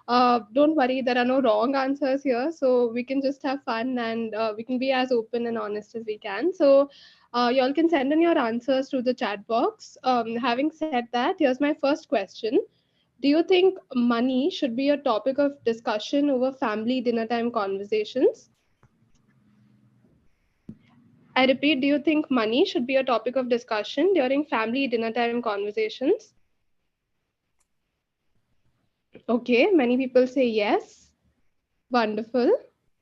Don't worry, there are no wrong answers here. So we can just have fun and we can be as open and honest as we can. So y'all can send in your answers to the chat box. Having said that, here's my first question. Do you think money should be a topic of discussion over family dinner time conversations? I repeat, do you think money should be a topic of discussion during family dinner time conversations? Okay, many people say yes. Wonderful.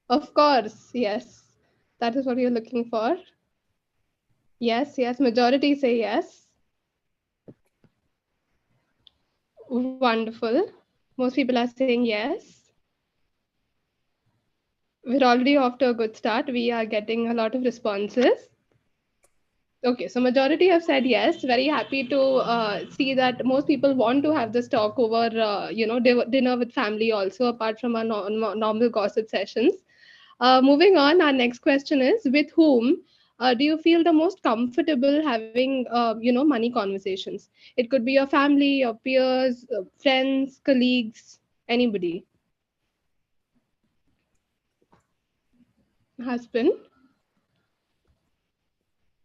Of course, yes. That is what you're looking for. Yes, yes. Majority say yes. Wonderful. Most people are saying yes. We're already off to a good start. We are getting a lot of responses. Okay, so majority have said yes. Very happy to see that most people want to have this talk over, dinner with family also, apart from our normal gossip sessions. Moving on, our next question is: with whom do you feel the most comfortable having, money conversations? It could be your family, your peers, friends, colleagues, anybody. Husband,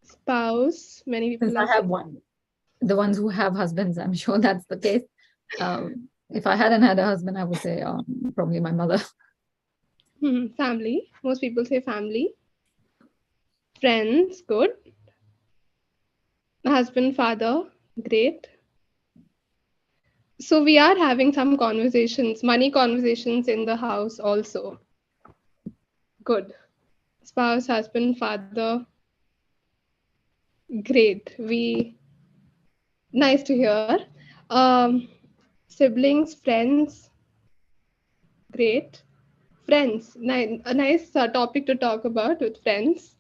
spouse. Many Since people are I have saying one, the ones who have husbands, I'm sure that's the case. If I hadn't had a husband, I would say probably my mother. family. Most people say family. Friends, good. Husband, father, great. So we are having some conversations, money conversations in the house also. Good. Spouse, husband, father, great. Nice to hear. Um, Siblings, friends, great. Friends, a nice topic to talk about with friends.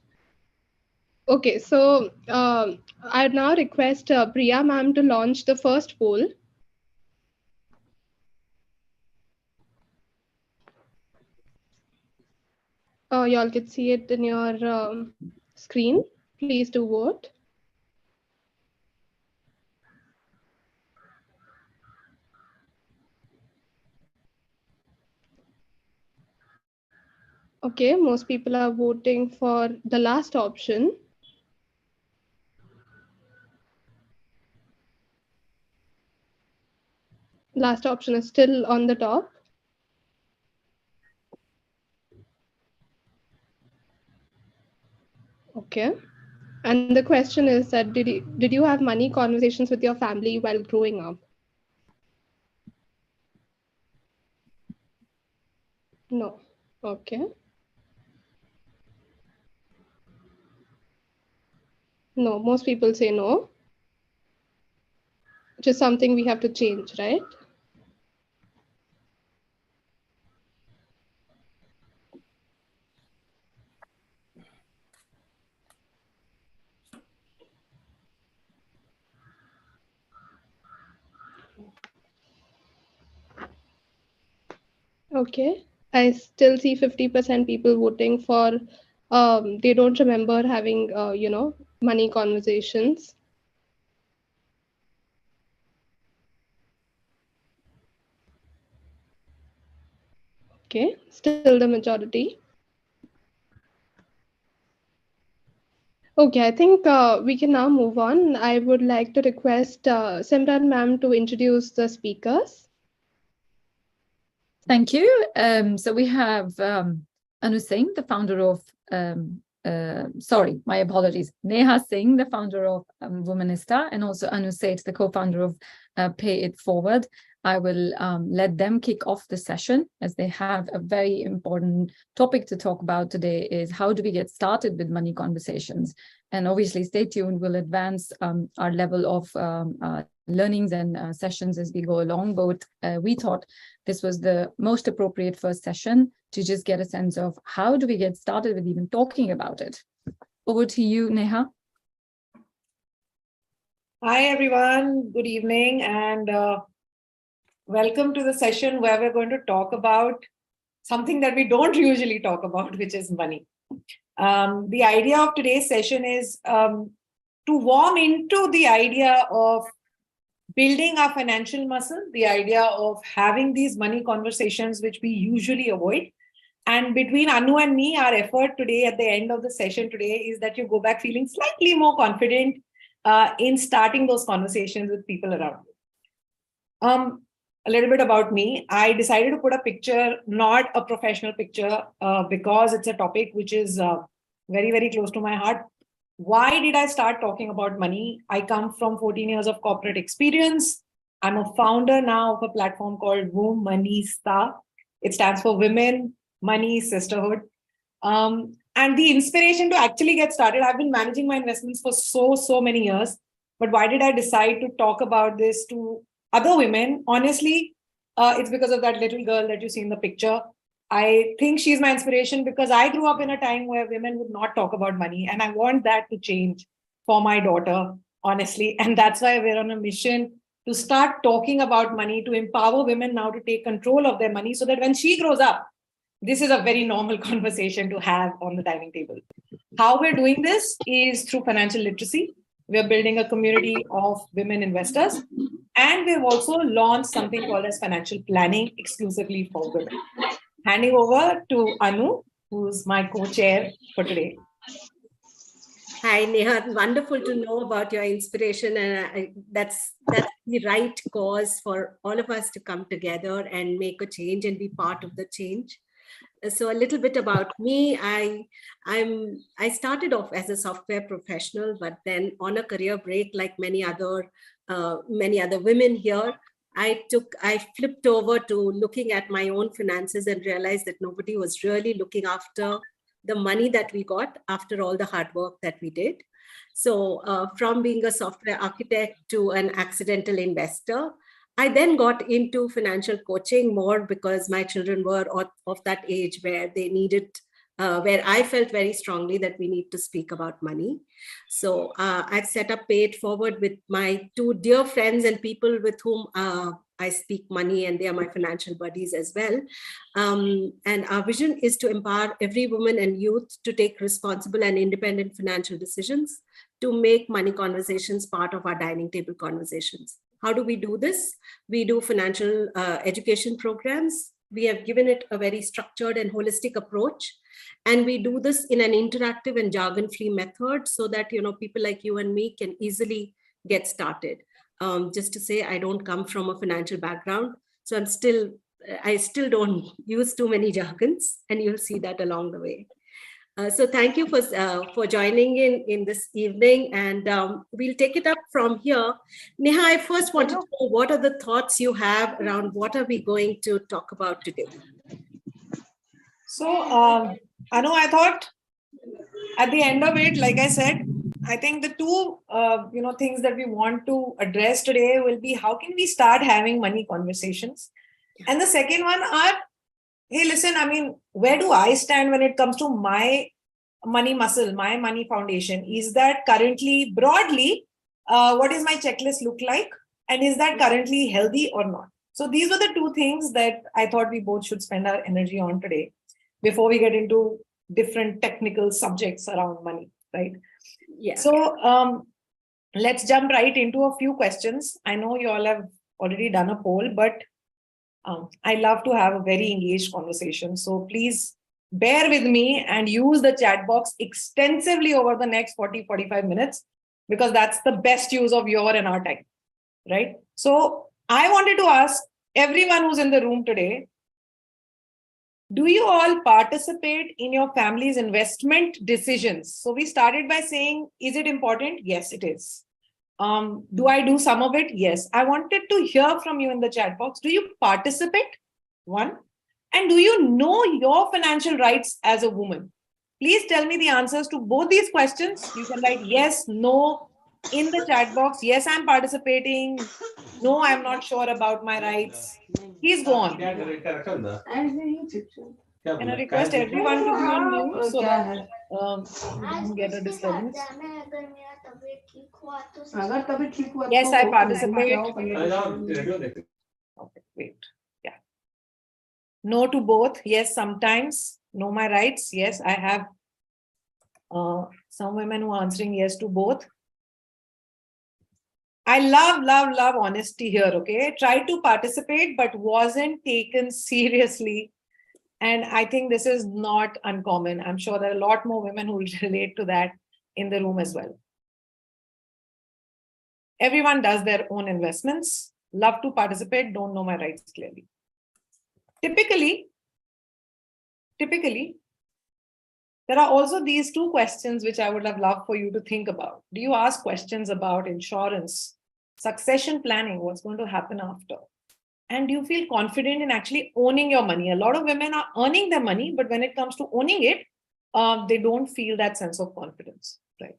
Okay, so I now request Priya ma'am to launch the first poll. Y'all can see it in your screen. Please do vote. Okay, most people are voting for the last option. Last option is still on the top. Okay. And the question is that did you have money conversations with your family while growing up? No. Okay. No, most people say no, which is something we have to change, right? Okay. I still see 50% people voting for they don't remember having money conversations. Okay, still the majority. Okay, I think we can now move on. I would like to request Simran ma'am to introduce the speakers. Thank you. So we have Anu Singh, the founder of, my apologies, Neha Singh, the founder of Womoneysta, and also Anu Seth, the co-founder of Pay It Forward. I will let them kick off the session, as they have a very important topic to talk about today: is how do we get started with money conversations? And obviously, stay tuned. We'll advance our level of learnings and sessions as we go along. But we thought this was the most appropriate first session to just get a sense of how do we get started with even talking about it. Over to you, Neha. Hi, everyone. Good evening, and welcome to the session where we're going to talk about something that we don't usually talk about, which is money. The idea of today's session is to warm into the idea of building our financial muscle, the idea of having these money conversations, which we usually avoid. And between Anu and me, our effort today at the end of the session today is that you go back feeling slightly more confident in starting those conversations with people around you. A little bit about me. I decided to put a picture, not a professional picture, because it's a topic which is very, very close to my heart. Why did I start talking about money? I come from 14 years of corporate experience. I'm a founder now of a platform called Womoneysta. It stands for Women, Money, Sisterhood. And the inspiration to actually get started, I've been managing my investments for so many years. But why did I decide to talk about this to other women? Honestly, it's because of that little girl that you see in the picture. I think she's my inspiration because I grew up in a time where women would not talk about money. And I want that to change for my daughter, honestly. And that's why we're on a mission to start talking about money, to empower women now to take control of their money so that when she grows up, this is a very normal conversation to have on the dining table. How we're doing this is through financial literacy. We're building a community of women investors. And we've also launched something called as financial planning exclusively for women. Handing over to Anu, who's my co-chair for today. Hi, Neha. Wonderful to know about your inspiration. And that's the right cause for all of us to come together and make a change and be part of the change. So a little bit about me. I started off as a software professional, but then on a career break, like many other women here, I flipped over to looking at my own finances and realized that nobody was really looking after the money that we got after all the hard work that we did. So from being a software architect to an accidental investor, I then got into financial coaching more because my children were of that age where they needed, where I felt very strongly that we need to speak about money. So I've set up Pay It Forward with my two dear friends and people with whom I speak money, and they are my financial buddies as well. And our vision is to empower every woman and youth to take responsible and independent financial decisions, to make money conversations part of our dining table conversations. How do we do this? We do financial education programs. We have given it a very structured and holistic approach. And we do this in an interactive and jargon-free method so that, people like you and me can easily get started. Just to say, I don't come from a financial background. So I still don't use too many jargons, and you'll see that along the way. So thank you for joining in this evening, and we'll take it up from here. Neha, I first wanted to know what are the thoughts you have around what are we going to talk about today? So, Anu, I thought at the end of it, like I said, I think the two things that we want to address today will be how can we start having money conversations, and the second one are, hey, listen, I mean, where do I stand when it comes to my money muscle, my money foundation? Is that currently broadly, what does my checklist look like? And is that currently healthy or not? So these were the two things that I thought we both should spend our energy on today before we get into different technical subjects around money, right? Yeah. So let's jump right into a few questions. I know you all have already done a poll, but I love to have a very engaged conversation. So please bear with me and use the chat box extensively over the next 40-45 minutes, because that's the best use of your and our time, right? So I wanted to ask everyone who's in the room today, do you all participate in your family's investment decisions? So we started by saying, is it important? Yes, it is. Do I do some of it? Yes. I wanted to hear from you in the chat box. Do you participate? One. And do you know your financial rights as a woman? Please tell me the answers to both these questions. You can write yes, no in the chat box. Yes, I'm participating. No, I'm not sure about my rights. Please go on. Can I request everyone to be on mute so that we don't get a disturbance? Yes, I participate. Okay, wait. Yeah. No to both. Yes, sometimes. Know my rights. Yes, I have some women who are answering yes to both. I love honesty here, okay? Tried to participate, but wasn't taken seriously. And I think this is not uncommon. I'm sure there are a lot more women who will relate to that in the room as well. Everyone does their own investments, love to participate, don't know my rights clearly. Typically, there are also these two questions which I would have loved for you to think about. Do you ask questions about insurance, succession planning, what's going to happen after? And do you feel confident in actually owning your money? A lot of women are earning their money, but when it comes to owning it, they don't feel that sense of confidence, right?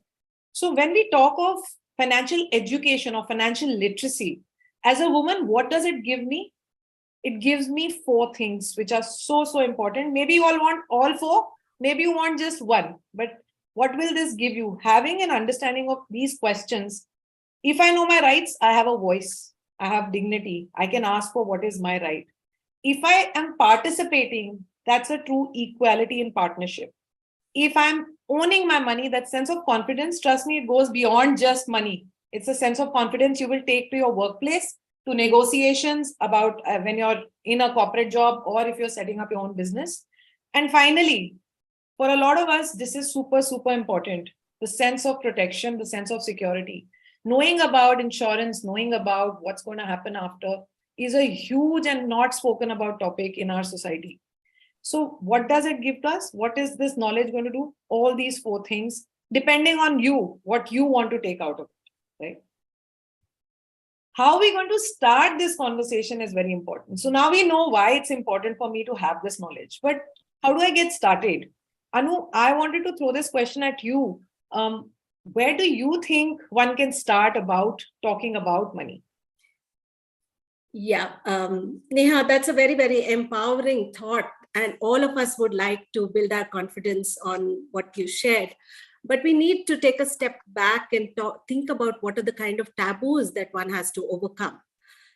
So when we talk of financial education or financial literacy, as a woman, what does it give me? It gives me 4 things which are so important. Maybe you all want all 4, maybe you want just one, but what will this give you? Having an understanding of these questions. If I know my rights, I have a voice, I have dignity, I can ask for what is my right. If I am participating, that's a true equality in partnership. If I'm owning my money, that sense of confidence, trust me, it goes beyond just money. It's a sense of confidence you will take to your workplace, to negotiations about when you're in a corporate job or if you're setting up your own business. And finally, for a lot of us, this is super important. The sense of protection, the sense of security. Knowing about insurance, knowing about what's going to happen after is a huge and not spoken about topic in our society. So what does it give to us? What is this knowledge going to do? All these 4 things, depending on you, what you want to take out of it, right? How are we going to start this conversation is very important. So now we know why it's important for me to have this knowledge. But how do I get started? Anu, I wanted to throw this question at you. Where do you think one can start about talking about money? Yeah, Neha, that's a very empowering thought. And all of us would like to build our confidence on what you shared. But we need to take a step back and think about what are the kind of taboos that one has to overcome.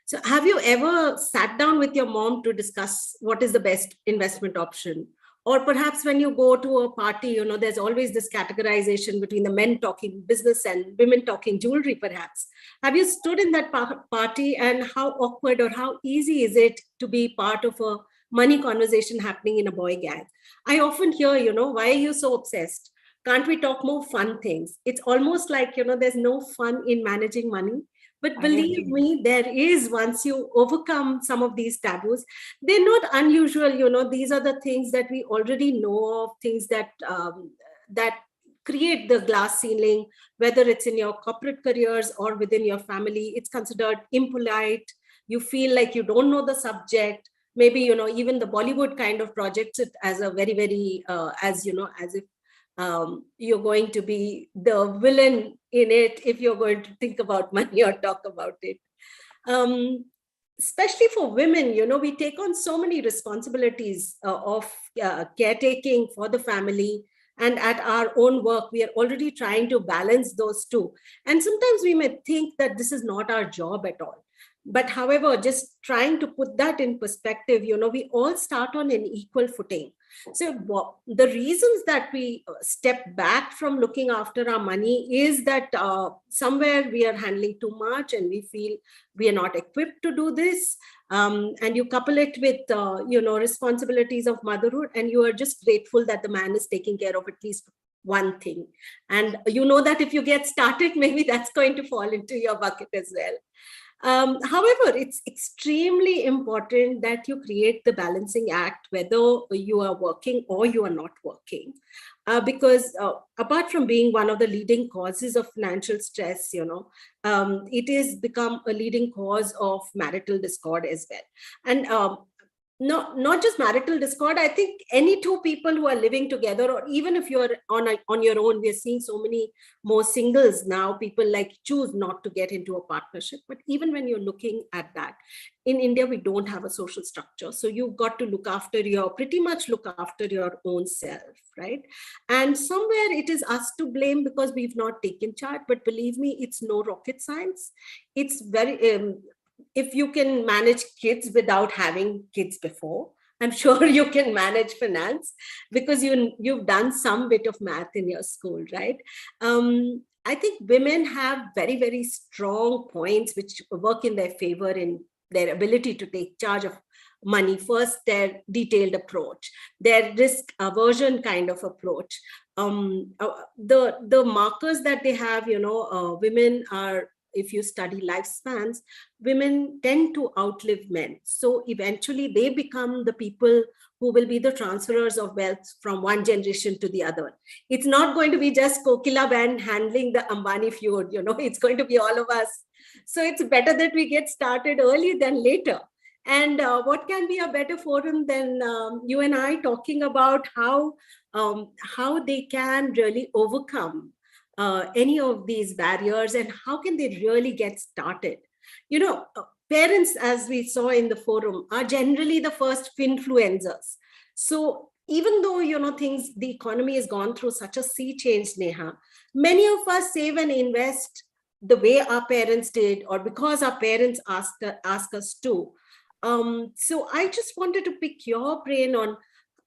So have you ever sat down with your mom to discuss what is the best investment option? Or perhaps when you go to a party, there's always this categorization between the men talking business and women talking jewelry, perhaps. Have you stood in that party, and how awkward or how easy is it to be part of a money conversation happening in a boy gang? I often hear, why are you so obsessed? Can't we talk more fun things? It's almost like, there's no fun in managing money. But believe me, there is, once you overcome some of these taboos. They're not unusual, these are the things that we already know of, things that that create the glass ceiling, whether it's in your corporate careers or within your family. It's considered impolite. You feel like you don't know the subject. Maybe, even the Bollywood kind of projects it as a very, as if you're going to be the villain in it if you're going to think about money or talk about it. Especially for women, we take on so many responsibilities of caretaking for the family, and at our own work, we are already trying to balance those two. And sometimes we may think that this is not our job at all. But however, just trying to put that in perspective, we all start on an equal footing. So the reasons that we step back from looking after our money is that somewhere we are handling too much and we feel we are not equipped to do this. And you couple it with, responsibilities of motherhood, and you are just grateful that the man is taking care of at least one thing. And that if you get started, maybe that's going to fall into your bucket as well. However, it's extremely important that you create the balancing act, whether you are working or you are not working, because apart from being one of the leading causes of financial stress, it is become a leading cause of marital discord as well. And not just marital discord. I think any two people who are living together, or even if you're on your own, we're seeing so many more singles now. People choose not to get into a partnership. But even when you're looking at that, in India, we don't have a social structure. So you've got to pretty much look after your own self, right? And somewhere it is us to blame because we've not taken charge. But believe me, it's no rocket science. It's very... if you can manage kids without having kids before, I'm sure you can manage finance because you've done some bit of math in your school, right? I think women have very, very strong points which work in their favor in their ability to take charge of money. First, their detailed approach, their risk aversion kind of approach. The markers that they have, women are, if you study lifespans, women tend to outlive men. So eventually they become the people who will be the transferers of wealth from one generation to the other. It's not going to be just Kokila Ben handling the Ambani feud, it's going to be all of us. So it's better that we get started early than later. And what can be a better forum than you and I talking about how they can really overcome any of these barriers, and how can they really get started? Parents, as we saw in the forum, are generally the first influencers. So even though, the economy has gone through such a sea change, Neha, many of us save and invest the way our parents did, or because our parents ask us to. So I just wanted to pick your brain on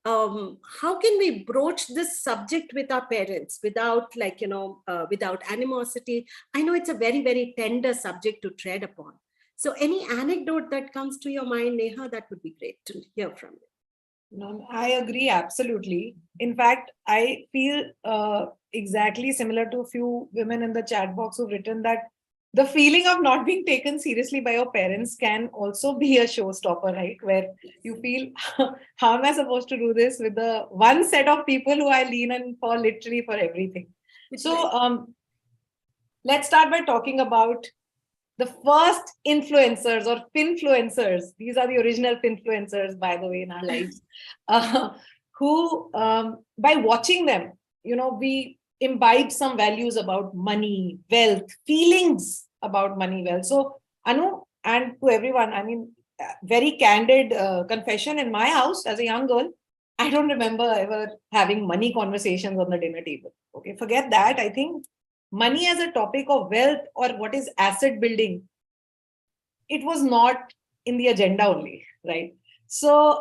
how can we broach this subject with our parents without without animosity? I know it's a very, very tender subject to tread upon. So any anecdote that comes to your mind, Neha, that would be great to hear from you. No, I agree, absolutely. In fact, I feel exactly similar to a few women in the chat box who've written that the feeling of not being taken seriously by your parents can also be a showstopper, right? Where you feel, how am I supposed to do this with the one set of people who I lean on for literally for everything? So let's start by talking about the first influencers or finfluencers. These are the original finfluencers, by the way, in our lives, who, by watching them, we imbibe some values about money, wealth, feelings about money, wealth. So, Anu, and to everyone, I mean, very candid confession, in my house as a young girl, I don't remember ever having money conversations on the dinner table. Okay, forget that. I think money as a topic of wealth or what is asset building, it was not in the agenda only, right? So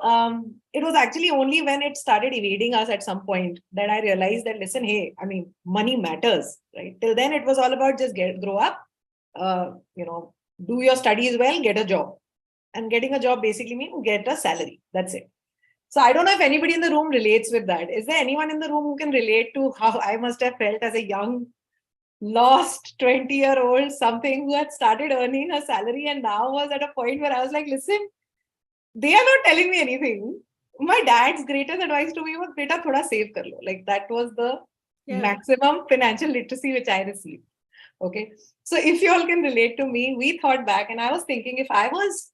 it was actually only when it started evading us at some point that I realized that, listen, hey, I mean, money matters, right? Till then, it was all about just grow up, do your studies well, get a job. And getting a job basically means get a salary. That's it. So I don't know if anybody in the room relates with that. Is there anyone in the room who can relate to how I must have felt as a young, lost 20-year-old something who had started earning a salary and now was at a point where I was like, listen, they are not telling me anything. My dad's greatest advice to me was, beta, thoda save kar lo. Like that was the maximum financial literacy which I received. Okay. So if you all can relate to me, we thought back and I was thinking, if I was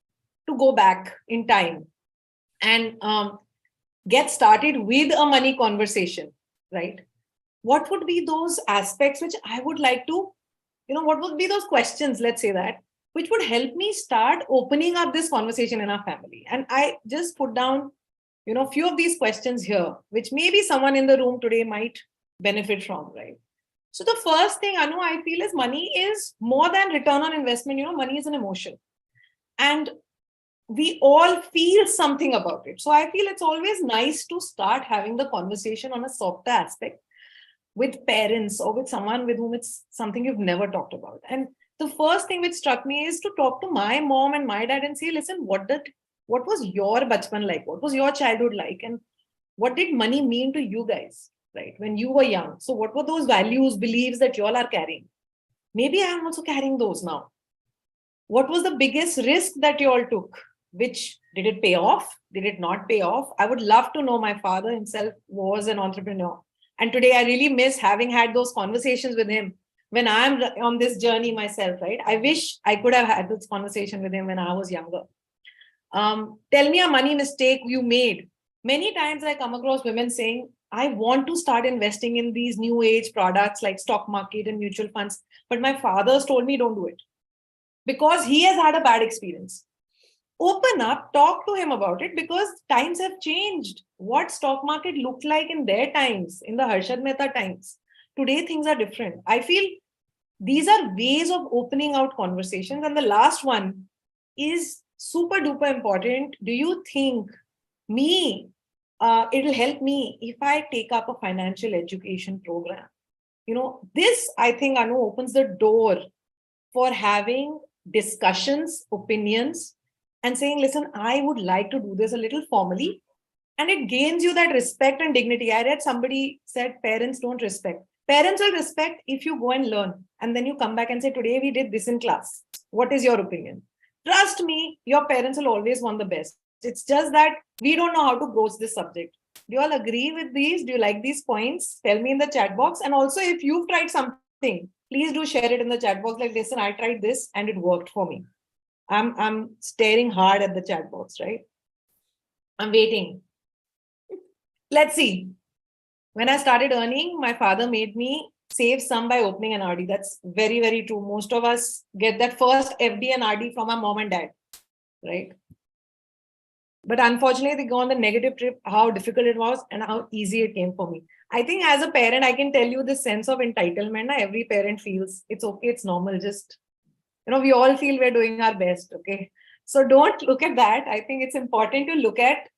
to go back in time and get started with a money conversation, right? What would be those aspects which I would like to, what would be those questions, let's say that, which would help me start opening up this conversation in our family? And I just put down, a few of these questions here, which maybe someone in the room today might benefit from, right? So the first thing, Anu, I feel is money is more than return on investment. Money is an emotion. And we all feel something about it. So I feel it's always nice to start having the conversation on a softer aspect with parents or with someone with whom it's something you've never talked about. And the first thing which struck me is to talk to my mom and my dad and say, listen, what was your bachpan like? What was your childhood like? And what did money mean to you guys, right? When you were young. So what were those values, beliefs that you all are carrying? Maybe I'm also carrying those now. What was the biggest risk that you all took? Which did it pay off? Did it not pay off? I would love to know. My father himself was an entrepreneur. And today I really miss having had those conversations with him when I'm on this journey myself, right? I wish I could have had this conversation with him when I was younger. Tell me a money mistake you made. Many times I come across women saying, I want to start investing in these new age products like stock market and mutual funds, but my father's told me don't do it because he has had a bad experience. Open up, talk to him about it, because times have changed. What stock market looked like in their times, in the Harshad Mehta times, today things are different. I feel these are ways of opening out conversations. And the last one is super duper important. Do you think it'll help me if I take up a financial education program? This, I think, Anu, opens the door for having discussions, opinions, and saying, listen, I would like to do this a little formally. And it gains you that respect and dignity. I read somebody said parents don't respect. Parents will respect if you go and learn. And then you come back and say, today we did this in class. What is your opinion? Trust me, your parents will always want the best. It's just that we don't know how to broach this subject. Do you all agree with these? Do you like these points? Tell me in the chat box. And also, if you've tried something, please do share it in the chat box. Like, listen, I tried this and it worked for me. I'm staring hard at the chat box, right? I'm waiting. Let's see. When I started earning, my father made me save some by opening an RD. That's very, very true. Most of us get that first FD and RD from our mom and dad, right? But unfortunately, they go on the negative trip, how difficult it was and how easy it came for me. I think as a parent, I can tell you this sense of entitlement. Every parent feels it's okay, it's normal. Just, we all feel we're doing our best, okay? So don't look at that. I think it's important to look at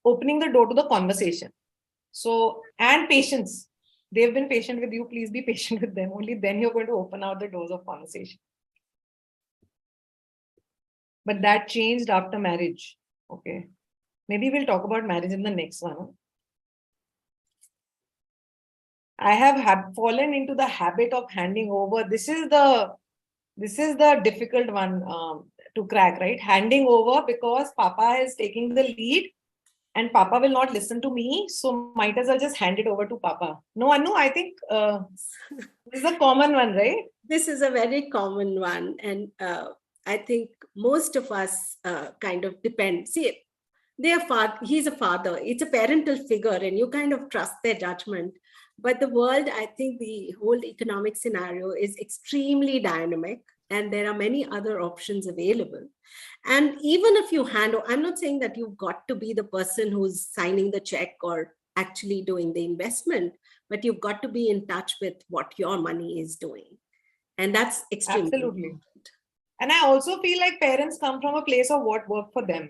opening the door to the conversation. So, and patience. They've been patient with you. Please be patient with them. Only then you're going to open out the doors of conversation. But that changed after marriage. Okay. Maybe we'll talk about marriage in the next one. I have fallen into the habit of handing over. This is the difficult one to crack, right? Handing over because Papa is taking the lead and Papa will not listen to me. So might as well just hand it over to Papa. No, Anu, I think this is a common one, right? This is a very common one. And I think most of us kind of depend. See, he's a father. It's a parental figure and you kind of trust their judgment. But the world, I think the whole economic scenario is extremely dynamic and there are many other options available. And even if you I'm not saying that you've got to be the person who's signing the check or actually doing the investment, but you've got to be in touch with what your money is doing. And that's extremely important. And I also feel like parents come from a place of what worked for them.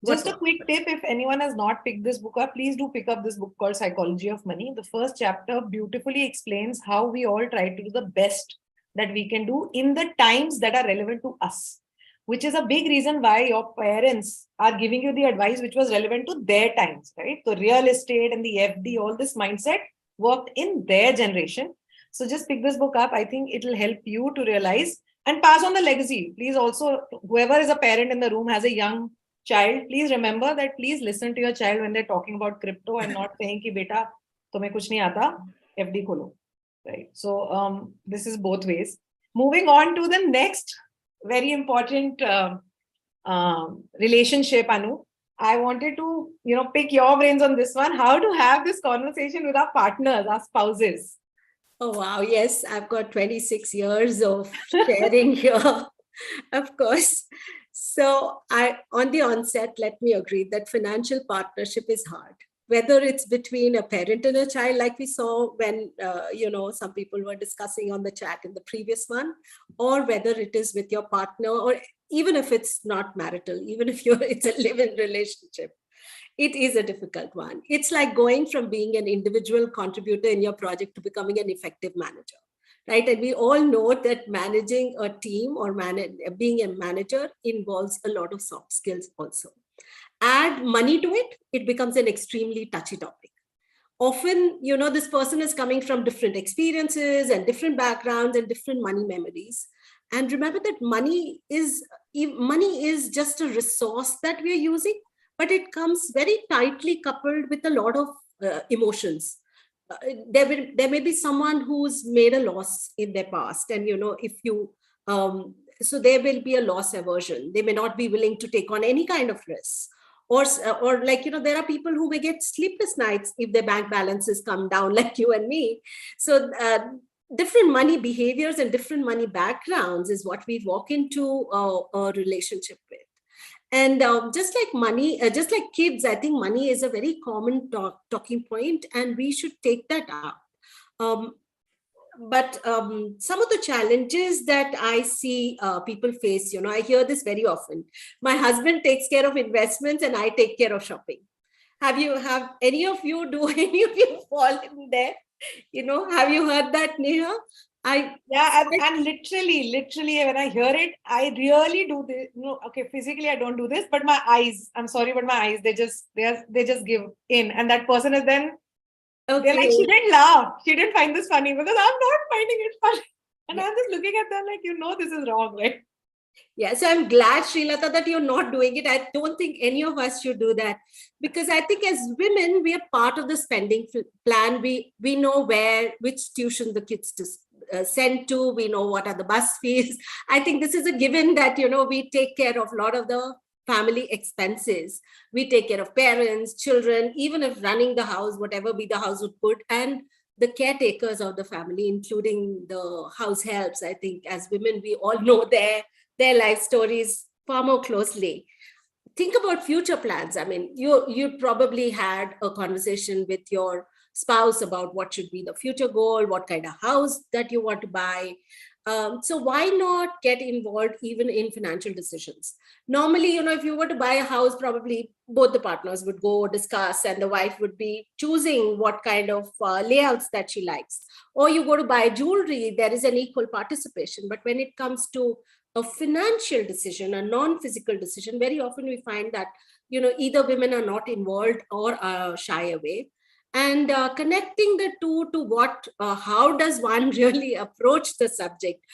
Just a quick tip, if anyone has not picked this book up, please do pick up this book called Psychology of Money. The first chapter beautifully explains how we all try to do the best that we can do in the times that are relevant to us, which is a big reason why your parents are giving you the advice which was relevant to their times, right? So real estate and the FD, all this mindset worked in their generation. So just pick this book up. I think it will help you to realize and pass on the legacy. Please also, whoever is a parent in the room has a young child, please remember that please listen to your child when they're talking about crypto and not saying ki beta tumhe kuch nahi aata, FD kholo, right? So this is both ways. Moving on to the next very important relationship, Anu. I wanted to pick your brains on this one. How to have this conversation with our partners, our spouses. Oh wow, yes, I've got 26 years of sharing here, of course. So on the onset, let me agree that financial partnership is hard. Whether it's between a parent and a child, like we saw when, some people were discussing on the chat in the previous one, or whether it is with your partner, or even if it's not marital, even if it's a live-in relationship, it is a difficult one. It's like going from being an individual contributor in your project to becoming an effective manager. Right. And we all know that managing a team or being a manager involves a lot of soft skills also. Add money to it, it becomes an extremely touchy topic. Often, this person is coming from different experiences and different backgrounds and different money memories. And remember that money is just a resource that we are using, but it comes very tightly coupled with a lot of emotions. There may be someone who's made a loss in their past, and so there will be a loss aversion. They may not be willing to take on any kind of risk, or there are people who may get sleepless nights if their bank balances come down, like you and me. So different money behaviors and different money backgrounds is what we walk into a relationship with. And just like money, just like kids, I think money is a very common talking point, and we should take that up. But some of the challenges that I see people face, I hear this very often. My husband takes care of investments and I take care of shopping. Have any of you fall in there? Have you heard that, Neha? And literally, when I hear it, I really do this. No, okay, physically I don't do this, but my eyes, I'm sorry, but my eyes, they just give in. And that person is then, they're like, she didn't laugh. She didn't find this funny because I'm not finding it funny. And I'm just looking at them like, this is wrong, right? Yeah, so I'm glad, Srilata, that you're not doing it. I don't think any of us should do that, because I think as women, we are part of the spending plan. We know which tuition the kids to send to. We know what are the bus fees. I think this is a given that, we take care of a lot of the family expenses. We take care of parents, children, even if running the house, whatever be the house would put, and the caretakers of the family, including the house helps. I think as women, we all know their life stories far more closely. Think about future plans. I mean, you probably had a conversation with your spouse about what should be the future goal, what kind of house that you want to buy. So why not get involved even in financial decisions? Normally, if you were to buy a house, probably both the partners would go discuss, and the wife would be choosing what kind of layouts that she likes. Or you go to buy jewelry, there is an equal participation. But when it comes to a financial decision, a non-physical decision, very often we find that, either women are not involved or shy away. And connecting the two to how does one really approach the subject?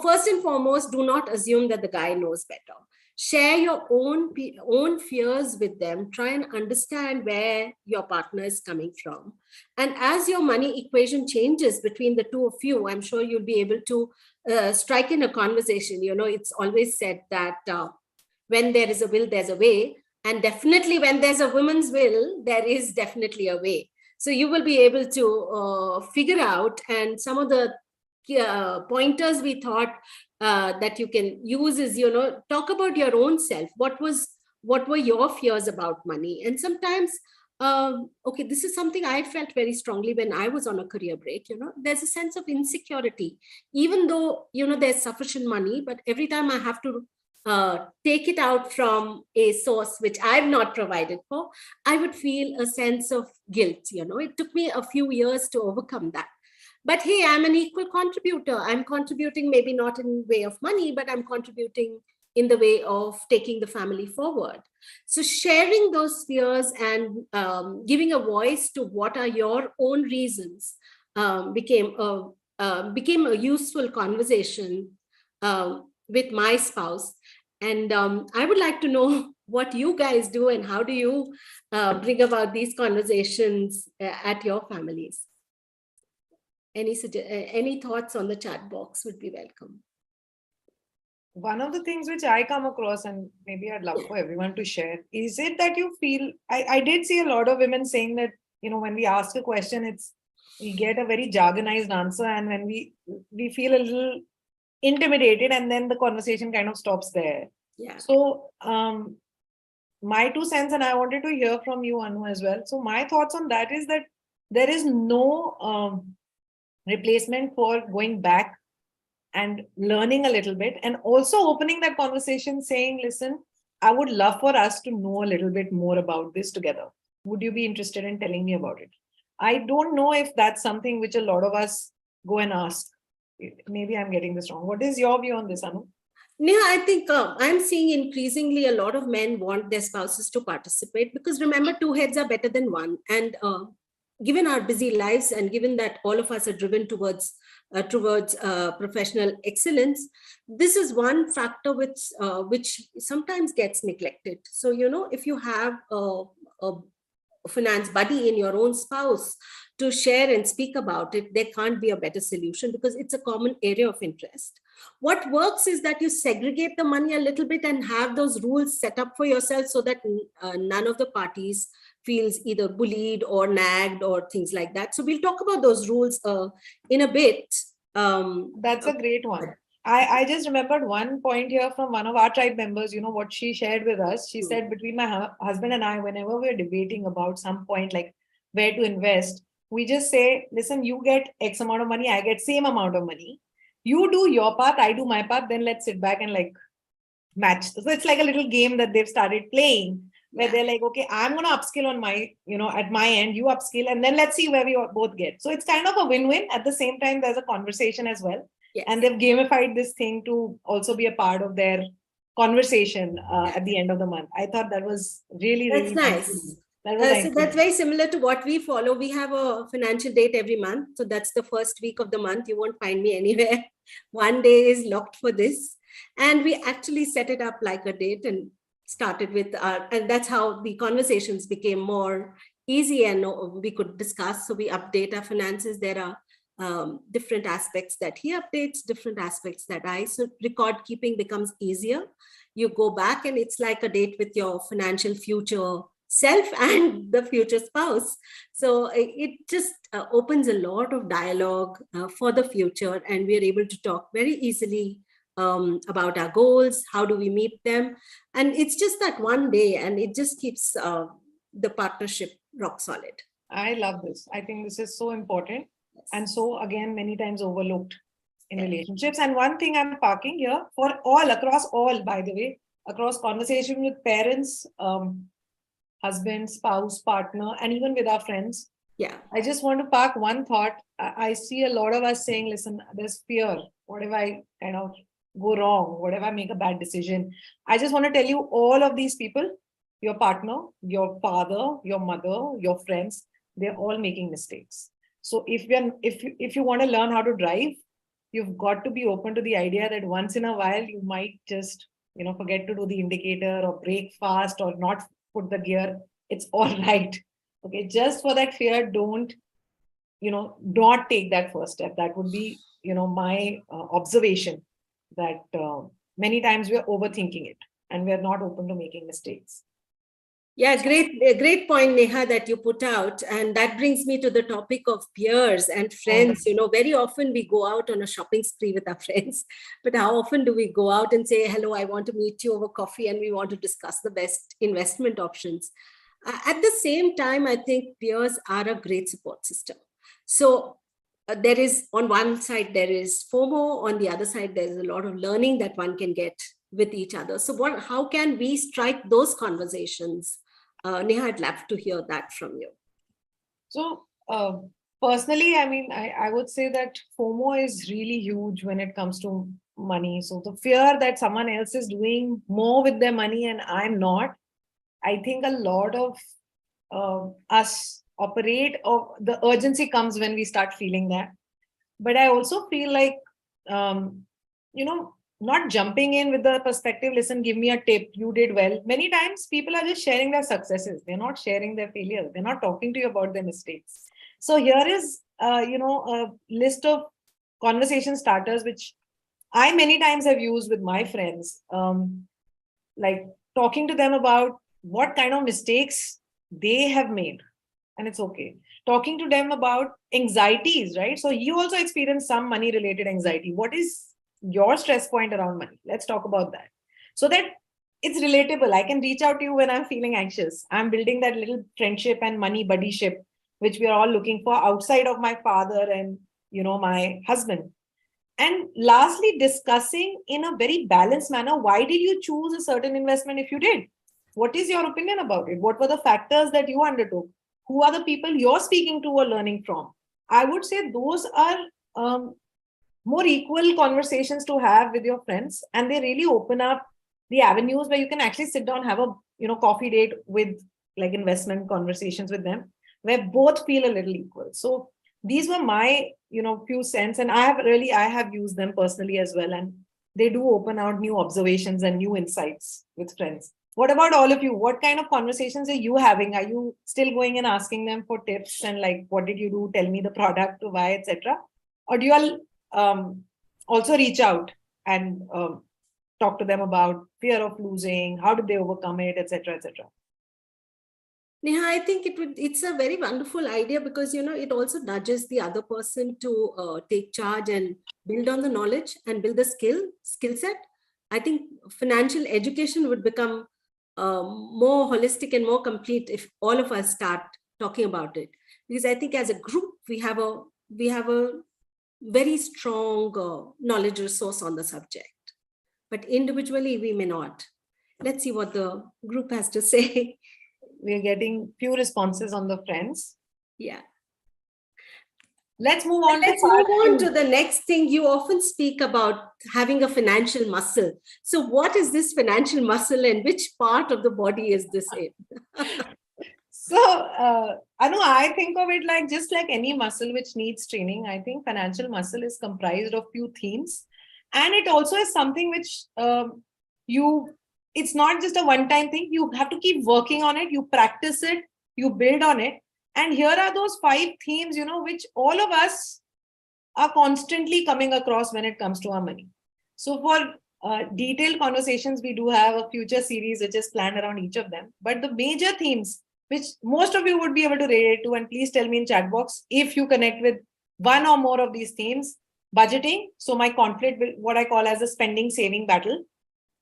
First and foremost, do not assume that the guy knows better. Share your own fears with them. Try and understand where your partner is coming from. And as your money equation changes between the two of you, I'm sure you'll be able to strike in a conversation. It's always said that when there is a will, there's a way. And definitely when there's a woman's will, there is definitely a way. So you will be able to figure out, and some of the pointers we thought that you can use is, talk about your own self. What were your fears about money? And sometimes, okay, this is something I felt very strongly when I was on a career break. There's a sense of insecurity, even though, there's sufficient money, but every time I have to take it out from a source which I've not provided for, I would feel a sense of guilt. It took me a few years to overcome that. But hey, I'm an equal contributor. I'm contributing, maybe not in way of money, but I'm contributing in the way of taking the family forward. So sharing those fears and giving a voice to what are your own reasons became a useful conversation with my spouse. And I would like to know what you guys do and how do you bring about these conversations at your families. Any thoughts on the chat box would be welcome. One of the things which I come across, and maybe I'd love for everyone to share, is it that you feel, I did see a lot of women saying that, when we ask a question, we get a very jargonized answer, and when we feel a little intimidated, and then the conversation kind of stops there. Yeah. So my 2 cents, and I wanted to hear from you, Anu, as well. So my thoughts on that is that there is no replacement for going back and learning a little bit, and also opening that conversation saying, listen, I would love for us to know a little bit more about this together. Would you be interested in telling me about it? I don't know if that's something which a lot of us go and ask. Maybe I'm getting this wrong. What is your view on this, Anu? Neha, I think I'm seeing increasingly a lot of men want their spouses to participate, because remember, 2 heads are better than 1. And given our busy lives, and given that all of us are driven towards professional excellence, this is one factor which sometimes gets neglected. So, if you have a finance buddy in your own spouse to share and speak about it, there can't be a better solution, because it's a common area of interest. What works is that you segregate the money a little bit and have those rules set up for yourself, so that none of the parties feels either bullied or nagged or things like that. So we'll talk about those rules in a bit. That's a great one. I just remembered one point here from one of our tribe members, what she shared with us. She said, between my husband and I, whenever we're debating about some point, like where to invest, we just say, listen, you get X amount of money, I get same amount of money. You do your part, I do my part, then let's sit back and match. So it's like a little game that they've started playing. where they're like, okay, I'm going to upskill on my, at my end, you upskill, and then let's see where we both get. So it's kind of a win-win. At the same time, there's a conversation as well. Yes. And they've gamified this thing to also be a part of their conversation at the end of the month. I thought that was really, That's really nice. That was nice. So that's very similar to what we follow. We have a financial date every month. So that's the first week of the month. You won't find me anywhere. One day is locked for this. And we actually set it up like a date and started with and that's how the conversations became more easy and we could discuss. So we update our finances. There are different aspects that he updates, different aspects that I, so record keeping becomes easier. You go back and it's like a date with your financial future self and the future spouse. So it just opens a lot of dialogue for the future, and we are able to talk very easily about our goals, how do we meet them. And it's just that one day, and it just keeps the partnership rock solid. I love this. I think this is so important. Yes. And so again, many times overlooked in relationships. And one thing I'm parking here for all, across all, by the way, across conversation with parents, husband, spouse, partner, and even with our friends. Yeah. I just want to park one thought. I see a lot of us saying, listen, there's fear. What if I kind of go wrong? What if I make a bad decision? I just want to tell you, all of these people, your partner, your father, your mother, your friends, they're all making mistakes. So if you want to learn how to drive, you've got to be open to the idea that once in a while you might just, forget to do the indicator or brake fast or not put the gear. It's all right. Okay. Just for that fear, don't take that first step. That would be, my observation, that many times we're overthinking it and we're not open to making mistakes. Yeah, great point, Neha, that you put out. And that brings me to the topic of peers and friends. Very often we go out on a shopping spree with our friends, but how often do we go out and say, hello, I want to meet you over coffee and we want to discuss the best investment options. At the same time, I think peers are a great support system. So there is, on one side, there is FOMO. On the other side, there's a lot of learning that one can get with each other. So how can we strike those conversations? Neha, I'd love to hear that from you. So personally, I would say that FOMO is really huge when it comes to money. So the fear that someone else is doing more with their money and I'm not, I think a lot of us operate, or the urgency comes when we start feeling that. But I also feel like, not jumping in with the perspective, listen, give me a tip, you did well. Many times people are just sharing their successes. They're not sharing their failures. They're not talking to you about their mistakes. So here is, a list of conversation starters, which I many times have used with my friends, like talking to them about what kind of mistakes they have made. And it's okay. Talking to them about anxieties, right? So you also experience some money related anxiety. What is your stress point around money? Let's talk about that. So that it's relatable. I can reach out to you when I'm feeling anxious. I'm building that little friendship and money buddyship, which we are all looking for outside of my father and, my husband. And lastly, discussing in a very balanced manner, why did you choose a certain investment if you did? What is your opinion about it? What were the factors that you undertook? Who are the people you're speaking to or learning from? I would say those are more equal conversations to have with your friends, and they really open up the avenues where you can actually sit down, have a coffee date with like investment conversations with them, where both feel a little equal. So these were my few cents, and I have used them personally as well, and they do open out new observations and new insights with friends. What about all of you? What kind of conversations are you having? Are you still going and asking them for tips and like, what did you do? Tell me the product to buy, etc. Or do you all also reach out and talk to them about fear of losing? How did they overcome it, etc., etc.? Neha, I think it's a very wonderful idea because, it also nudges the other person to take charge and build on the knowledge and build the skill set. I think financial education would become more holistic and more complete if all of us start talking about it. Because I think as a group, we have a very strong knowledge resource on the subject, but individually we may not. Let's see what the group has to say. we're getting few responses on the friends. Yeah. Let's move on. Let's move on to the next thing. You often speak about having a financial muscle. So what is this financial muscle and which part of the body is this in? So, Anu, I think of it like just like any muscle which needs training. I think financial muscle is comprised of few themes. And it also is something which it's not just a one-time thing. You have to keep working on it. You practice it. You build on it. And here are those 5 themes, which all of us are constantly coming across when it comes to our money. So for detailed conversations, we do have a future series which is planned around each of them. But the major themes, which most of you would be able to relate to, and please tell me in chat box if you connect with one or more of these themes. Budgeting, so my conflict with what I call as a spending saving battle.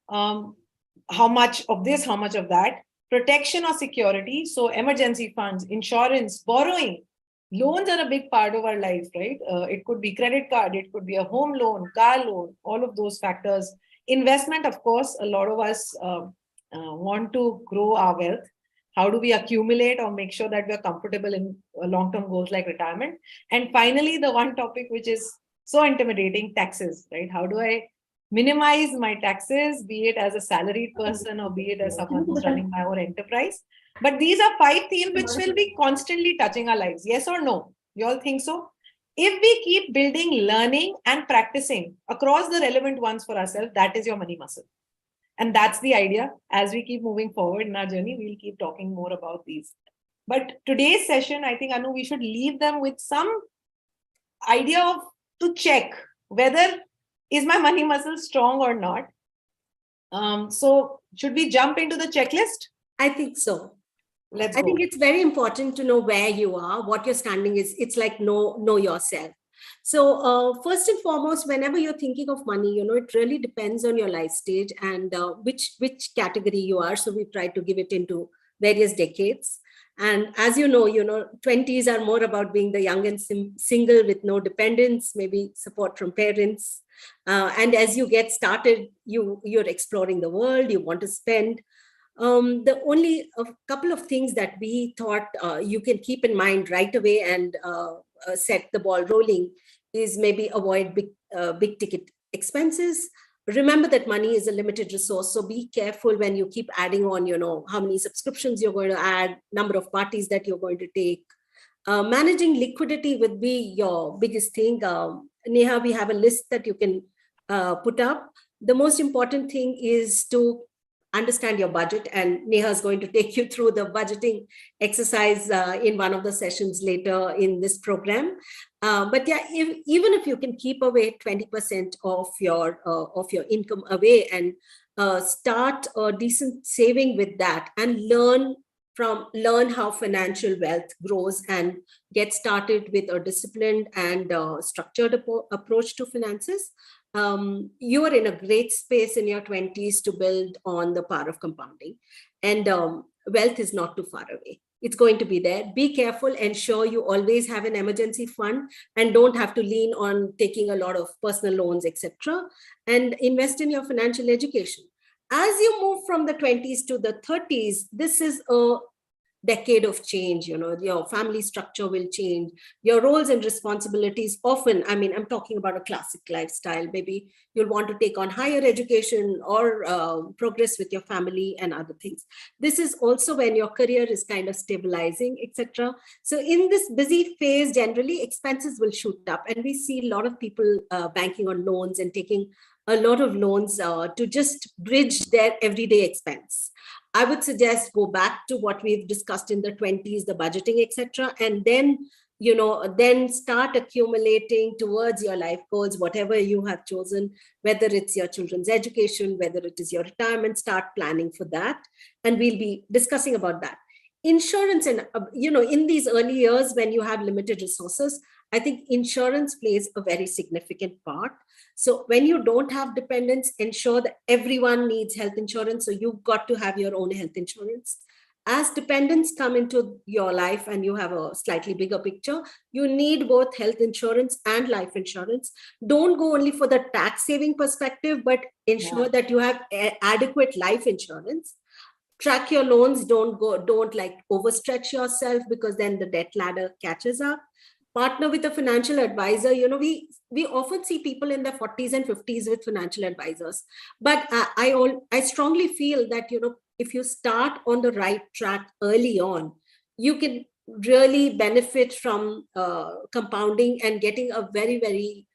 How much of this, how much of that? Protection or security, so emergency funds, insurance, borrowing. Loans are a big part of our life, right? It could be credit card, it could be a home loan, car loan, all of those factors. Investment, of course, a lot of us want to grow our wealth. How do we accumulate or make sure that we're comfortable in long-term goals like retirement? And finally, the one topic which is so intimidating, taxes, right? How do I minimize my taxes, be it as a salaried person or be it as someone who's running my own enterprise? But these are 5 themes which will be constantly touching our lives. Yes or no? You all think so? If we keep building, learning and practicing across the relevant ones for ourselves, that is your money muscle. And that's the idea. As we keep moving forward in our journey, we'll keep talking more about these. But today's session, I think, Anu, we should leave them with some idea of to check whether is my money muscle strong or not. So should we jump into the checklist? I think so. Let's go. I think it's very important to know where you are, what your standing is. It's like know yourself. So first and foremost, whenever you're thinking of money, it really depends on your life stage and which category you are. So we try to give it into various decades. And as you know, 20s are more about being the young and single with no dependents, maybe support from parents. And as you get started, you're exploring the world, you want to spend. The only a couple of things that we thought you can keep in mind right away and set the ball rolling is maybe avoid big ticket expenses. Remember that money is a limited resource. So be careful when you keep adding on, how many subscriptions you're going to add, number of parties that you're going to take. Managing liquidity would be your biggest thing. Neha, we have a list that you can put up. The most important thing is to understand your budget, and Neha is going to take you through the budgeting exercise in one of the sessions later in this program. But yeah, even if you can keep away 20% of your income away and start a decent saving with that and learn how financial wealth grows and get started with a disciplined and structured approach to finances, you are in a great space in your 20s to build on the power of compounding. And wealth is not too far away. It's going to be there. Be careful, ensure you always have an emergency fund and don't have to lean on taking a lot of personal loans, etc. And invest in your financial education. As you move from the 20s to the 30s, this is a decade of change. Your family structure will change, your roles and responsibilities often, I'm talking about a classic lifestyle. Maybe you'll want to take on higher education or progress with your family and other things. This is also when your career is kind of stabilizing, etc. So in this busy phase, generally expenses will shoot up, and we see a lot of people banking on loans and taking a lot of loans to just bridge their everyday expense. I would suggest go back to what we've discussed in the 20s, the budgeting, etc. And then, then start accumulating towards your life goals, whatever you have chosen, whether it's your children's education, whether it is your retirement, start planning for that. And we'll be discussing about that. Insurance, and in these early years when you have limited resources, I think insurance plays a very significant part. So when you don't have dependents, ensure that everyone needs health insurance. So you've got to have your own health insurance. As dependents come into your life and you have a slightly bigger picture, you need both health insurance and life insurance. Don't go only for the tax saving perspective, but ensure that you have adequate life insurance. track your loans. Don't like overstretch yourself, because then the debt ladder catches up. Partner with a financial advisor. We often see people in their 40s and 50s with financial advisors, but I strongly feel that if you start on the right track early on, you can really benefit from compounding and getting a very, very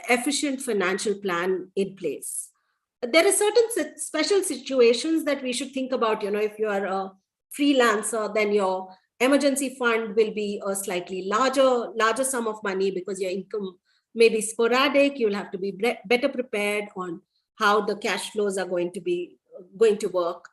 efficient financial plan in place. There are certain special situations that we should think about. If you are a freelancer, then your emergency fund will be a slightly larger sum of money, because your income may be sporadic. You'll have to be better prepared on how the cash flows are going to work.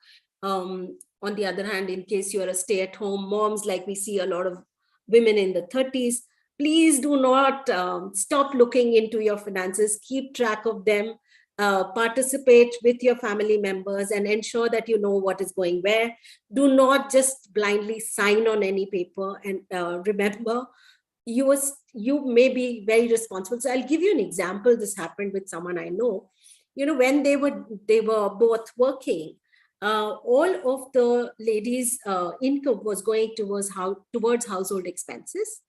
On the other hand, in case you're a stay-at-home moms, like we see a lot of women in the 30s, please do not stop looking into your finances. Keep track of them. Participate with your family members and ensure that you know what is going where. Do not just blindly sign on any paper. And remember, you may be very responsible. So I'll give you an example. This happened with someone I know. When they were both working, all of the ladies' income was going towards household expenses,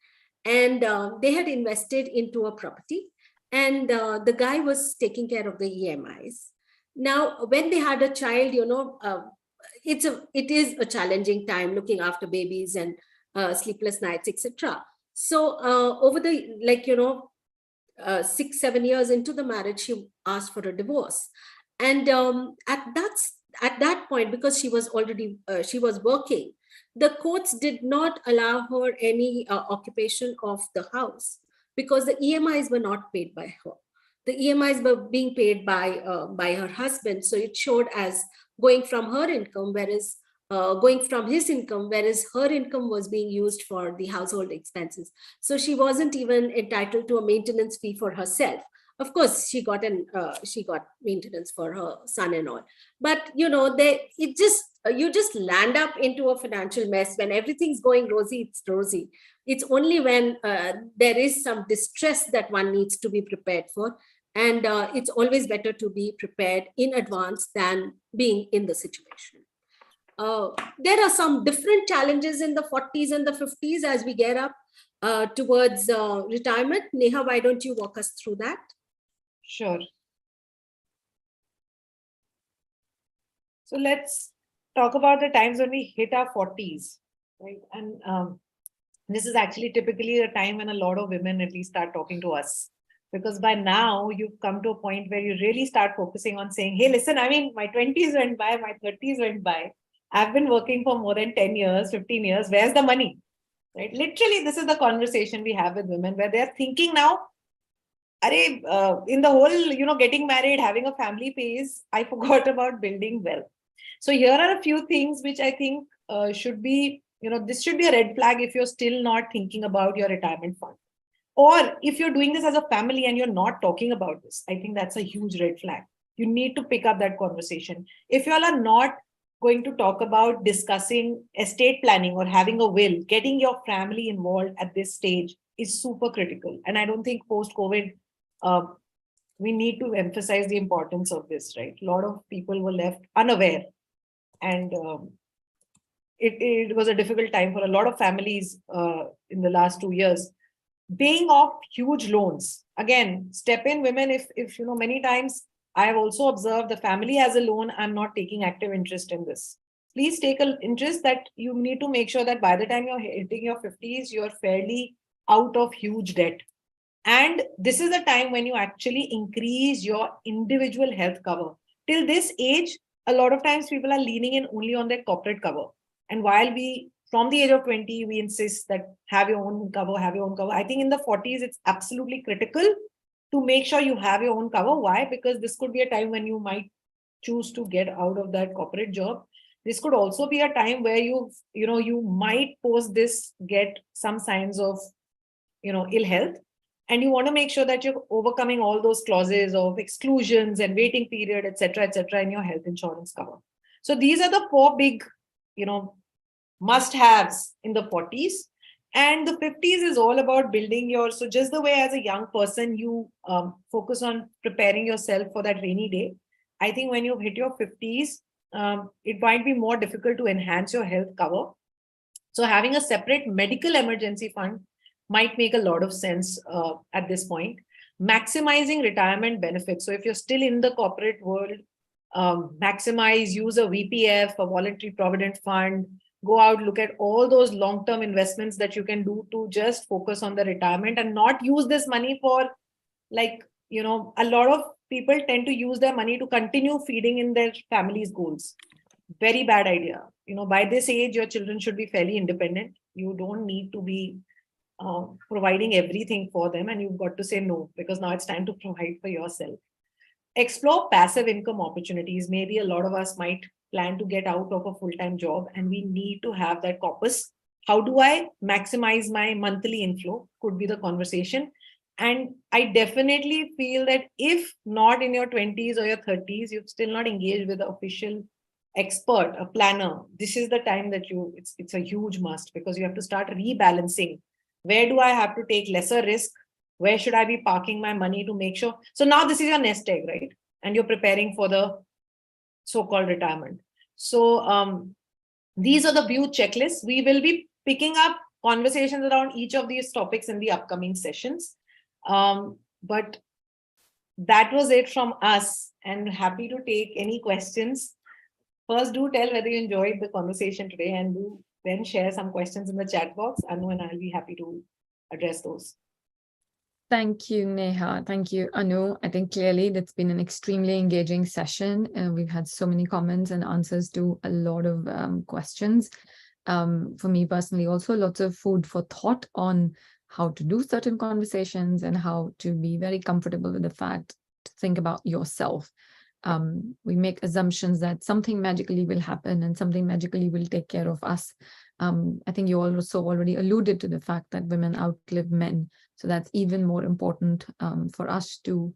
and they had invested into a property, and the guy was taking care of the EMIs. Now, when they had a child, it is a challenging time looking after babies and sleepless nights, etc. So over the 6-7 years into the marriage, she asked for a divorce, and at that point, because she was working, the courts did not allow her any occupation of the house, because the EMIs were not paid by her. The EMIs were being paid by her husband. So it showed as going from her income, whereas going from his income, whereas her income was being used for the household expenses. So she wasn't even entitled to a maintenance fee for herself. Of course, she got maintenance for her son and all. But you just land up into a financial mess when everything's going rosy. It's rosy. It's only when there is some distress that one needs to be prepared for. And it's always better to be prepared in advance than being in the situation. There are some different challenges in the 40s and the 50s as we get up towards retirement. Neha, why don't you walk us through that? Sure. So let's talk about the times when we hit our 40s, right? And this is actually typically the time when a lot of women at least start talking to us, because by now you've come to a point where you really start focusing on saying, hey, listen, I mean, my 20s went by, my 30s went by. I've been working for more than 10 years, 15 years. Where's the money? Right? Literally, this is the conversation we have with women where they're thinking now, in the whole, getting married, having a family phase, I forgot about building wealth. So here are a few things which I think should be, this should be a red flag if you're still not thinking about your retirement fund. Or if you're doing this as a family and you're not talking about this, I think that's a huge red flag. You need to pick up that conversation. If you all are not going to talk about discussing estate planning or having a will, getting your family involved at this stage is super critical. And I don't think post-COVID, we need to emphasize the importance of this, right? A lot of people were left unaware, and it was a difficult time for a lot of families in the last 2 years. Paying off huge loans. Again, step in, women, if many times I have also observed the family has a loan, I'm not taking active interest in this. Please take an interest that you need to make sure that by the time you're hitting your 50s, you're fairly out of huge debt. And this is the time when you actually increase your individual health cover. Till this age, a lot of times people are leaning in only on their corporate cover. And while from the age of 20, we insist that have your own cover. I think in the 40s, it's absolutely critical to make sure you have your own cover. Why? Because this could be a time when you might choose to get out of that corporate job. This could also be a time where you might post this, get some signs of, ill health. And you want to make sure that you're overcoming all those clauses of exclusions and waiting period, et cetera, in your health insurance cover. So these are the 4 big, must-haves in the 40s. And the 50s is all about building so just the way as a young person, you focus on preparing yourself for that rainy day. I think when you hit your 50s, it might be more difficult to enhance your health cover. So having a separate medical emergency fund might make a lot of sense at this point. Maximizing retirement benefits. So if you're still in the corporate world, maximize, use a VPF, a voluntary provident fund, go out, look at all those long-term investments that you can do to just focus on the retirement and not use this money for, like, you know, a lot of people tend to use their money to continue feeding in their family's goals. Very bad idea. You know, by this age, your children should be fairly independent. You don't need to be providing everything for them, and you've got to say no, because now it's time to provide for yourself. Explore passive income opportunities. Maybe a lot of us might plan to get out of a full-time job, and we need to have that corpus. How do I maximize my monthly inflow? Could be the conversation. And I definitely feel that if not in your 20s or your 30s, you've still not engaged with the official expert, a planner, this is the time that it's a huge must, because you have to start rebalancing. Where do I have to take lesser risk? Where should I be parking my money to make sure? So now this is your nest egg, right? And you're preparing for the so-called retirement. So these are the few checklists. We will be picking up conversations around each of these topics in the upcoming sessions. But that was it from us, and happy to take any questions. First, do tell whether you enjoyed the conversation today, and do then share some questions in the chat box. Anu and I'll be happy to address those. Thank you, Neha. Thank you, Anu. I think clearly that's been an extremely engaging session. We've had so many comments and answers to a lot of questions. For me personally, also lots of food for thought on how to do certain conversations and how to be very comfortable with the fact to think about yourself. We make assumptions that something magically will happen and something magically will take care of us. I think you also already alluded to the fact that women outlive men. So that's even more important for us to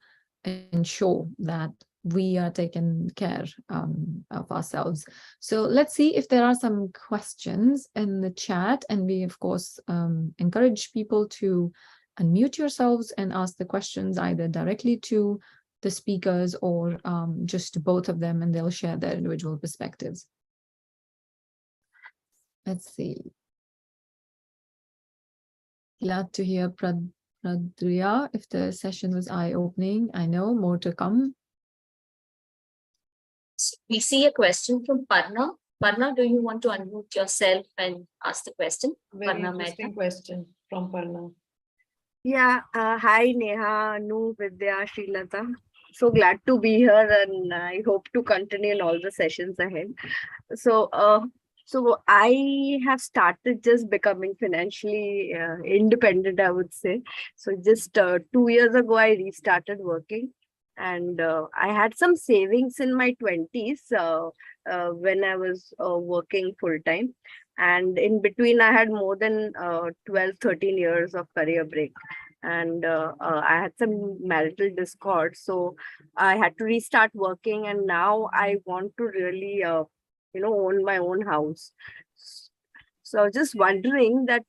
ensure that we are taking care of ourselves. So let's see if there are some questions in the chat. And we, of course, encourage people to unmute yourselves and ask the questions either directly to the speakers or just to both of them, and they'll share their individual perspectives. Let's see. Glad to hear, Pradriya, if the session was eye-opening. I know more to come. We see a question from Parna. Parna, do you want to unmute yourself and ask the question? Very Parna interesting Mehta. question from Parna. Yeah, hi Neha, Anu, Vidya, Srilata. So glad to be here, and I hope to continue in all the sessions ahead. So I have started just becoming financially independent, I would say. So just 2 years ago, I restarted working, and I had some savings in my 20s when I was working full time. And in between, I had more than 12, 13 years of career break. And I had some marital discord. So I had to restart working. And now I want to really, own my own house. So I was just wondering that,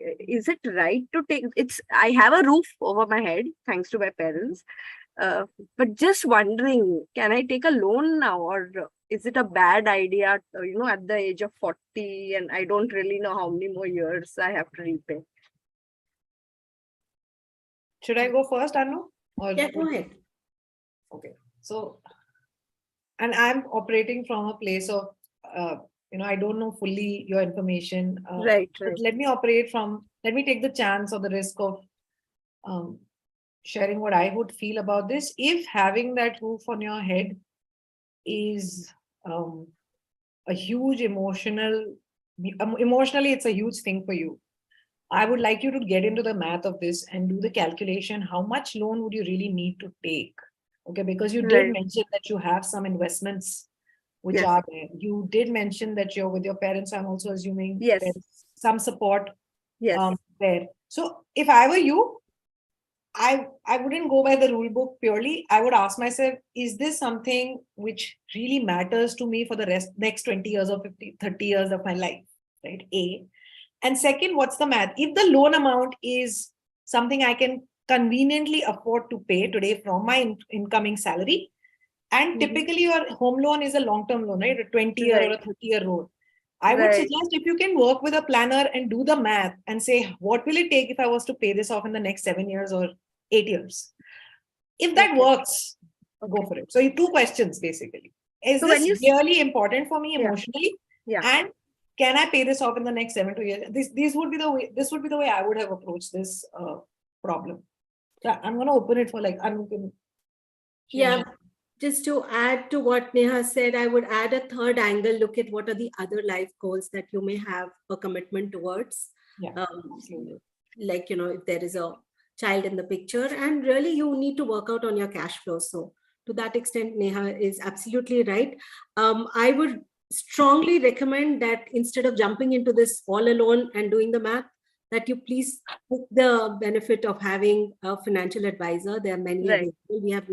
is it right to take, I have a roof over my head, thanks to my parents. But just wondering, can I take a loan now, or is it a bad idea, at the age of 40, and I don't really know how many more years I have to repay? Should I go first, Anu? Or Yeah, go ahead. Okay. So, and I'm operating from a place of, I don't know fully your information. Right. But let me take the chance or the risk of sharing what I would feel about this. If having that roof on your head is a huge emotionally, it's a huge thing for you. I would like you to get into the math of this and do the calculation. How much loan would you really need to take? Okay, because you did mention that you have some investments which are there. You did mention that you're with your parents. I'm also assuming there's some support there. So if I were you, I wouldn't go by the rule book purely. I would ask myself, is this something which really matters to me for the next 20 years or 50, 30 years of my life, right? A. And second, what's the math? If the loan amount is something I can conveniently afford to pay today from my incoming salary, And typically your home loan is a long-term loan, right? A 20-year or a 30-year loan. I would suggest if you can work with a planner and do the math and say, what will it take if I was to pay this off in the next 7 years or 8 years? If that works, go for it. So 2 questions basically. Is this really important for me emotionally? And can I pay this off in the next 7 to 8 years? This would be the way I would have approached this problem. So I'm going to open it for Just to add to what Neha said, I would add a third angle. Look at what are the other life goals that you may have a commitment towards. Like, if there is a child in the picture, and really you need to work out on your cash flow. So to that extent, Neha is absolutely right. I would strongly recommend that instead of jumping into this all alone and doing the math, that you please take the benefit of having a financial advisor. There are many available. We have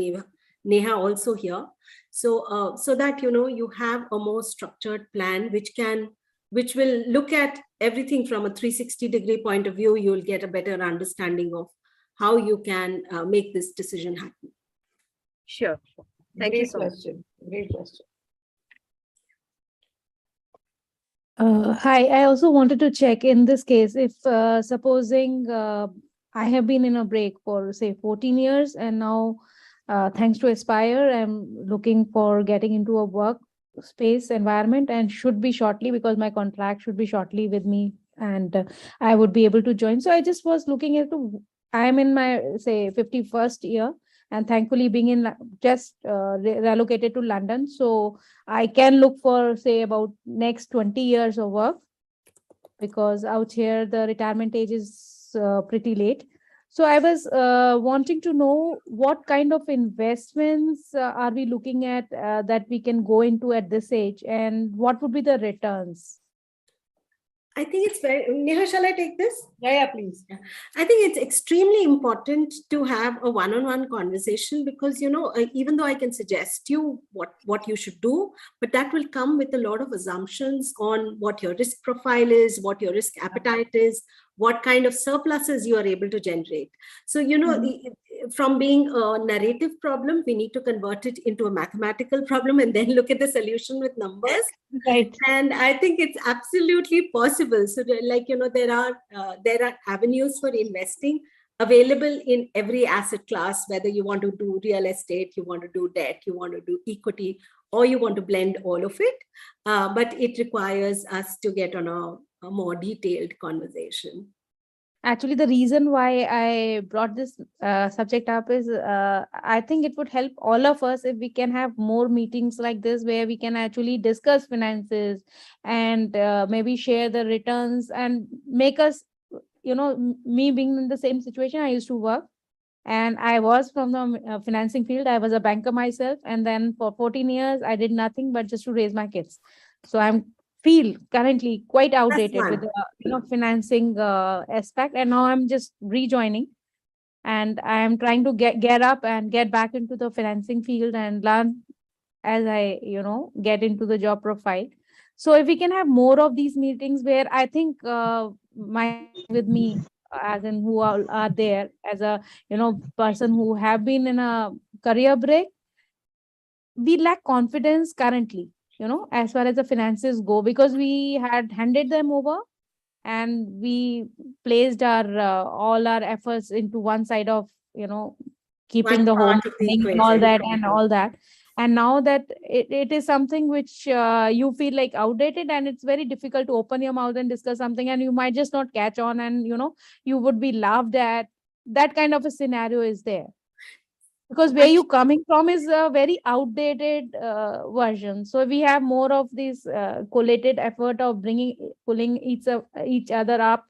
Neha also here. So that, you have a more structured plan, which will look at everything from a 360-degree point of view. You'll get a better understanding of how you can make this decision happen. Sure. Thank you so much. Great question. Hi, I also wanted to check in this case, if supposing I have been in a break for say 14 years and now thanks to Aspire, I'm looking for getting into a work space environment and should be shortly, because my contract should be shortly with me and I would be able to join. So I just was looking into, I'm in my say 51st year and thankfully being in just relocated to London. So I can look for say about next 20 years of work, because out here the retirement age is pretty late. So I was wanting to know what kind of investments are we looking at that we can go into at this age, and what would be the returns? I think it's very, Neha, shall I take this? Yeah, please. I think it's extremely important to have a one-on-one conversation, because, even though I can suggest you what you should do, but that will come with a lot of assumptions on what your risk profile is, what your risk appetite is, what kind of surpluses you are able to generate. So, from being a narrative problem, we need to convert it into a mathematical problem and then look at the solution with numbers. Right. And I think it's absolutely possible. So there are avenues for investing available in every asset class, whether you want to do real estate, you want to do debt, you want to do equity, or you want to blend all of it. But it requires us to get on a more detailed conversation. Actually, the reason why I brought this subject up is I think it would help all of us if we can have more meetings like this, where we can actually discuss finances and maybe share the returns and make us, me being in the same situation, I used to work and I was from the financing field. I was a banker myself. And then for 14 years, I did nothing but just to raise my kids. So feel currently quite outdated with the financing aspect, and now I'm just rejoining and I am trying to get up and get back into the financing field and learn as I get into the job profile. So if we can have more of these meetings, where I think with me as in who are there as a person who have been in a career break, we lack confidence currently, as far as the finances go, because we had handed them over and we placed our all our efforts into one side of, keeping the home and all that. And now that it is something which you feel like outdated, and it's very difficult to open your mouth and discuss something, and you might just not catch on, and you would be laughed at. That kind of a scenario is there. Because where you coming from is a very outdated version. So we have more of this collated effort of pulling each other up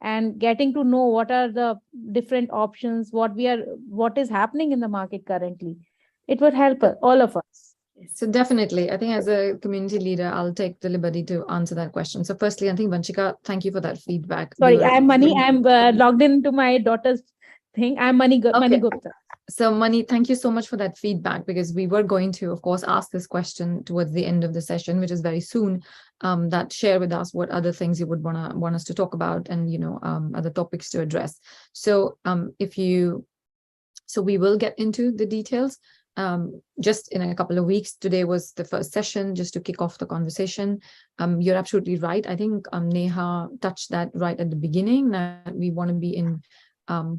and getting to know what are the different options, what is happening in the market currently. It would help all of us. So definitely, I think as a community leader, I'll take the liberty to answer that question. So firstly, I think Vanshika, thank you for that feedback. Sorry, I'm logged into my daughter's thing. I'm Mani Gupta. So Mani, thank you so much for that feedback, because we were going to, of course, ask this question towards the end of the session, which is very soon, that share with us what other things you would want us to talk about and, other topics to address. So so we will get into the details, just in a couple of weeks. Today was the first session just to kick off the conversation. You're absolutely right. I think Neha touched that right at the beginning, that we want to be in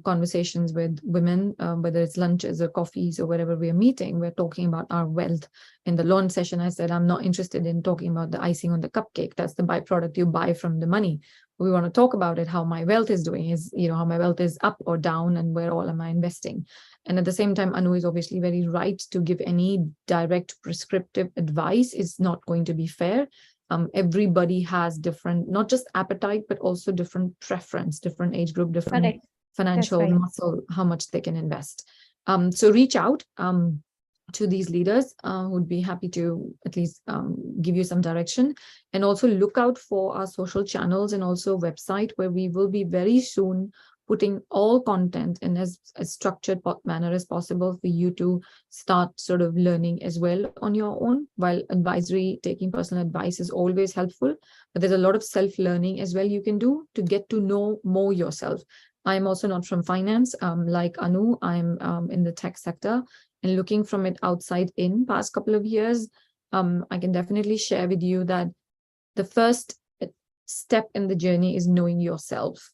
conversations with women, whether it's lunches or coffees or wherever we are meeting. We're talking about our wealth. In the launch session, I said, I'm not interested in talking about the icing on the cupcake. That's the byproduct you buy from the money. We want to talk about it, how my wealth is doing, is, how my wealth is up or down, and where all am I investing. And at the same time, Anu is obviously very right to give any direct prescriptive advice. It's not going to be fair. Everybody has different, not just appetite, but also different preference, different age group, different Correct. financial right. muscle, how much they can invest. So reach out to these leaders who would be happy to at least give you some direction, and also look out for our social channels and also website, where we will be very soon putting all content in as structured manner as possible for you to start sort of learning as well on your own. While advisory, taking personal advice is always helpful, but there's a lot of self-learning as well you can do to get to know more yourself. I'm also not from finance, like Anu. I'm in the tech sector, and looking from it outside in past couple of years, I can definitely share with you that the first step in the journey is knowing yourself.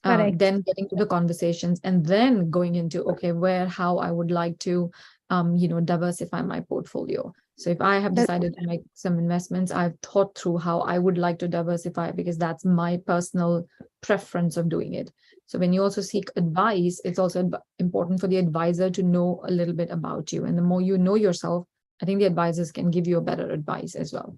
Then getting to the conversations, and then going into, okay, how I would like to, diversify my portfolio. So if I have decided to make some investments, I've thought through how I would like to diversify, because that's my personal preference of doing it. So when you also seek advice, it's also important for the advisor to know a little bit about you. And the more you know yourself, I think the advisors can give you a better advice as well.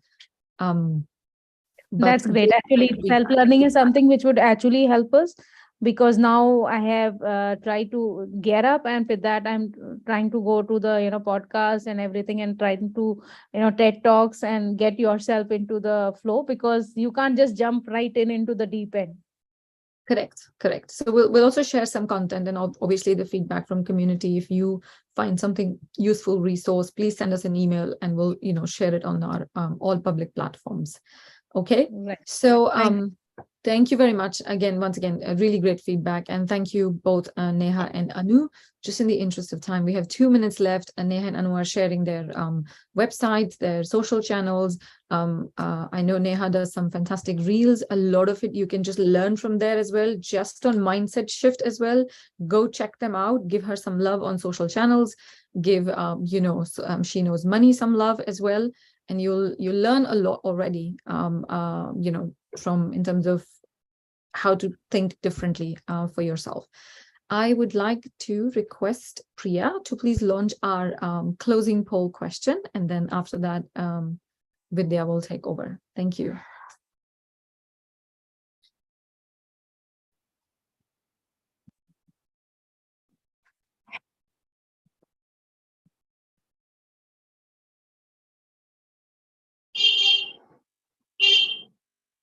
That's great. Actually, self-learning is something which would actually help us, because now I have tried to get up, and with that I'm trying to go to the podcast and everything, and trying to TED Talks and get yourself into the flow, because you can't just jump right into the deep end. Correct. So we'll also share some content, and obviously the feedback from community. If you find something useful resource, please send us an email, and we'll share it on our all public platforms. Okay. Right. So thank you very much again. Once again, a really great feedback, and thank you both, Neha and Anu. Just in the interest of time, we have 2 minutes left, and Neha and Anu are sharing their websites, their social channels. I know Neha does some fantastic reels. A lot of it you can just learn from there as well, just on mindset shift as well. Go check them out. Give her some love on social channels. Give She Knows Money some love as well, and you'll learn a lot already. From in terms of how to think differently for yourself. I would like to request Priya to please launch our closing poll question, and then after that, Vidya will take over. Thank you.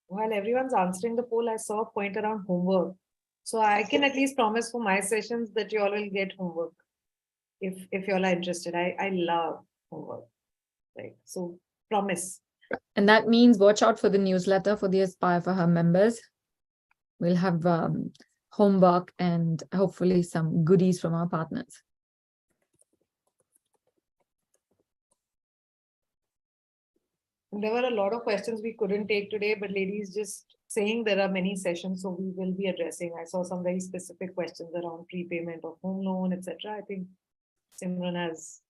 While everyone's answering the poll, I saw a point around homework. So I can at least promise for my sessions that you all will get homework if you all are interested. I love homework. Right. So promise. And that means watch out for the newsletter for the Aspire for Her members. We'll have homework and hopefully some goodies from our partners. There were a lot of questions we couldn't take today, but ladies just saying there are many sessions, so we will be addressing. I saw some very specific questions around prepayment of home loan, etc. I think Simran has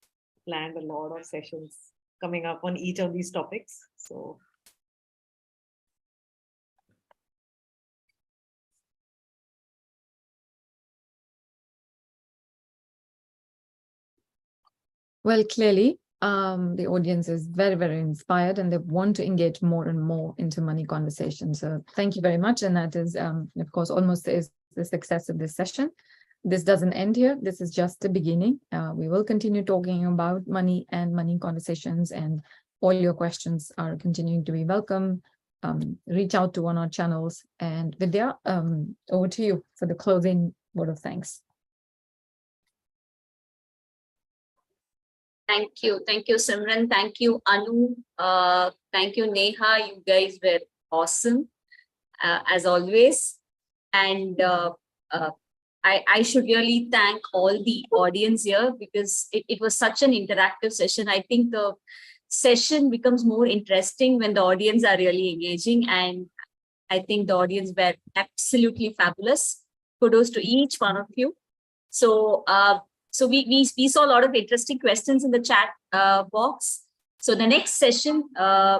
planned a lot of sessions coming up on each of these topics. So well, clearly, the audience is very, very inspired, and they want to engage more and more into money conversations. So thank you very much. And that is, of course, almost is the success of this session. This doesn't end here. This is just the beginning. We will continue talking about money and money conversations, and all your questions are continuing to be welcome. Reach out to on our channels. And Vidya, over to you for the closing word of thanks. Thank you, Simran. Thank you, Anu. Thank you, Neha. You guys were awesome, as always. And I should really thank all the audience here because it was such an interactive session. I think the session becomes more interesting when the audience are really engaging, and I think the audience were absolutely fabulous. Kudos to each one of you. So, we saw a lot of interesting questions in the chat box. So the next session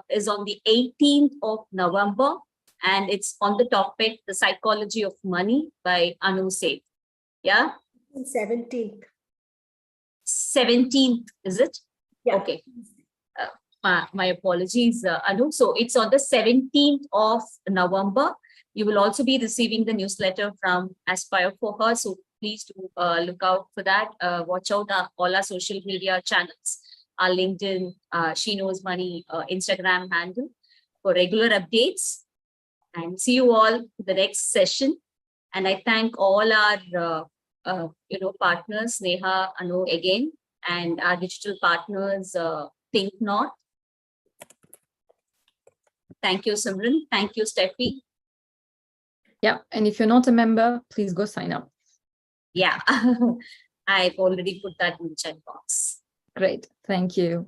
is on the 18th of November, and it's on the topic, The Psychology of Money by Seth. Yeah? 17th. 17th, is it? Yeah. Okay. My apologies, Anu. So it's on the 17th of November. You will also be receiving the newsletter from Aspire for Her. So please do look out for that. Watch out all our social media channels, our LinkedIn, SheKnowsMoney, Instagram handle for regular updates. And see you all for the next session. And I thank all our partners, Neha, Anu again, and our digital partners, Think Not. Thank you, Simran. Thank you, Steffi. Yeah, and if you're not a member, please go sign up. Yeah, I've already put that in the chat box. Great, thank you.